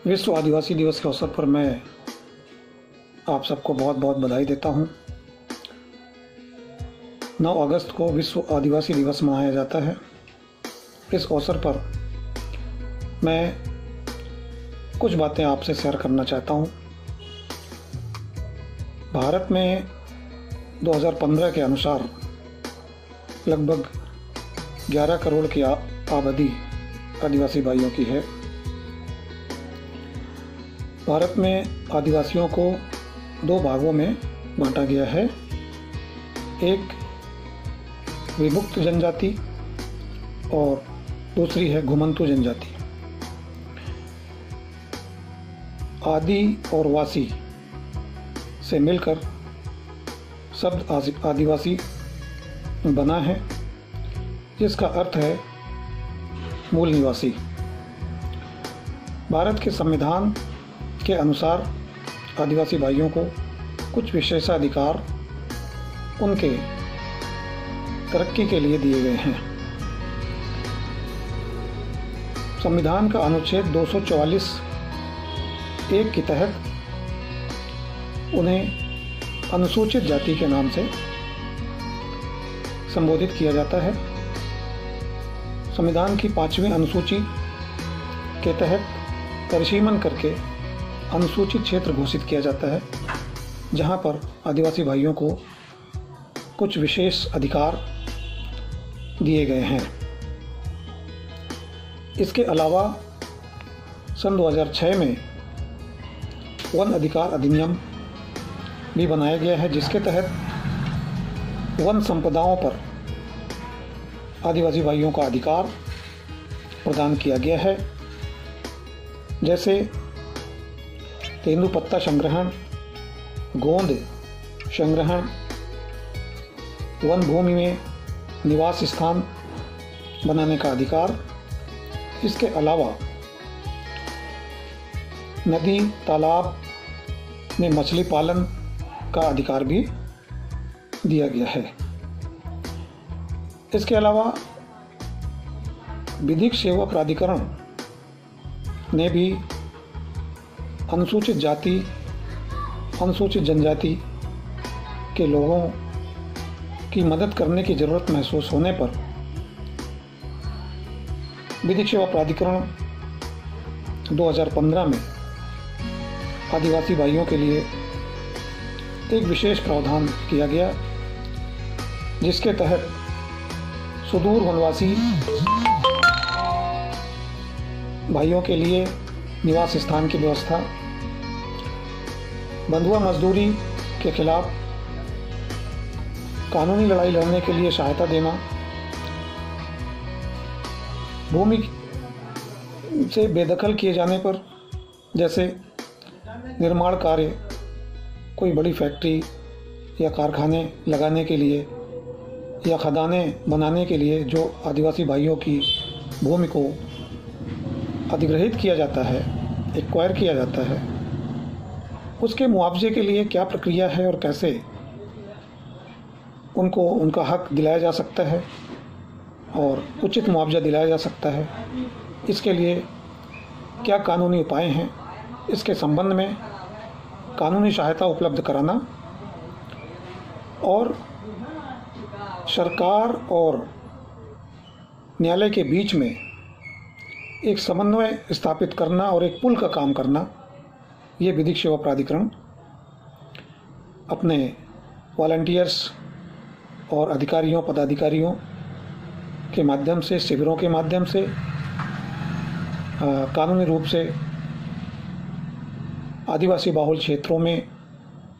विश्व आदिवासी दिवस के अवसर पर मैं आप सबको बहुत बहुत बधाई देता हूं। 9 अगस्त को विश्व आदिवासी दिवस मनाया जाता है। इस अवसर पर मैं कुछ बातें आपसे शेयर करना चाहता हूं। भारत में 2015 के अनुसार लगभग 11 करोड़ की आबादी आदिवासी भाइयों की है। भारत में आदिवासियों को 2 भागों में बांटा गया है। एक विमुक्त जनजाति और दूसरी है घुमंतू जनजाति। आदि और वासी से मिलकर शब्द आदिवासी बना है, जिसका अर्थ है मूल निवासी। भारत के संविधान के अनुसार आदिवासी भाइयों को कुछ विशेषाधिकार उनके तरक्की के लिए दिए गए हैं। संविधान का अनुच्छेद 244 1 के तहत उन्हें अनुसूचित जाति के नाम से संबोधित किया जाता है। संविधान की 5वीं अनुसूची के तहत परिसीमन करके अनुसूचित क्षेत्र घोषित किया जाता है, जहां पर आदिवासी भाइयों को कुछ विशेष अधिकार दिए गए हैं। इसके अलावा सन 2006 में वन अधिकार अधिनियम भी बनाया गया है, जिसके तहत वन संपदाओं पर आदिवासी भाइयों का अधिकार प्रदान किया गया है, जैसे तेंदुपत्ता संग्रहण, गोंद संग्रहण, वन भूमि में निवास स्थान बनाने का अधिकार। इसके अलावा नदी तालाब में मछली पालन का अधिकार भी दिया गया है। इसके अलावा विधिक सेवा प्राधिकरण ने भी अनुसूचित जाति, अनुसूचित जनजाति के लोगों की मदद करने की ज़रूरत महसूस होने पर विधिक सेवा प्राधिकरण 2015 में आदिवासी भाइयों के लिए एक विशेष प्रावधान किया गया, जिसके तहत सुदूर वनवासी भाइयों के लिए निवास स्थान की व्यवस्था, बंधुआ मजदूरी के खिलाफ कानूनी लड़ाई लड़ने के लिए सहायता देना, भूमि से बेदखल किए जाने पर, जैसे निर्माण कार्य, कोई बड़ी फैक्ट्री या कारखाने लगाने के लिए या खदानें बनाने के लिए जो आदिवासी भाइयों की भूमि को अधिग्रहित किया जाता है, एक्वायर किया जाता है, उसके मुआवजे के लिए क्या प्रक्रिया है और कैसे उनको उनका हक दिलाया जा सकता है और उचित मुआवजा दिलाया जा सकता है, इसके लिए क्या कानूनी उपाय हैं, इसके संबंध में कानूनी सहायता उपलब्ध कराना और सरकार और न्यायालय के बीच में एक समन्वय स्थापित करना और एक पुल का काम करना, ये विधिक सेवा प्राधिकरण अपने वॉलंटियर्स और अधिकारियों पदाधिकारियों के माध्यम से, शिविरों के माध्यम से, कानूनी रूप से आदिवासी बाहुल क्षेत्रों में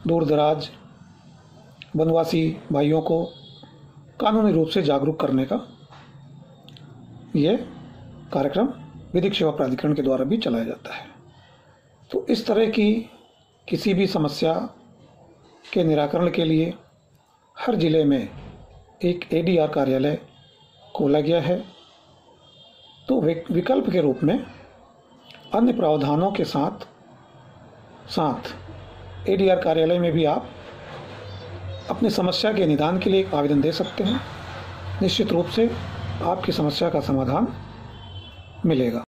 दूर दराज वनवासी भाइयों को कानूनी रूप से जागरूक करने का ये कार्यक्रम विधिक सेवा प्राधिकरण के द्वारा भी चलाया जाता है। तो इस तरह की किसी भी समस्या के निराकरण के लिए हर जिले में एक ADR कार्यालय खोला गया है। तो विकल्प के रूप में अन्य प्रावधानों के साथ ADR कार्यालय में भी आप अपनी समस्या के निदान के लिए एक आवेदन दे सकते हैं। निश्चित रूप से आपकी समस्या का समाधान मिलेगा।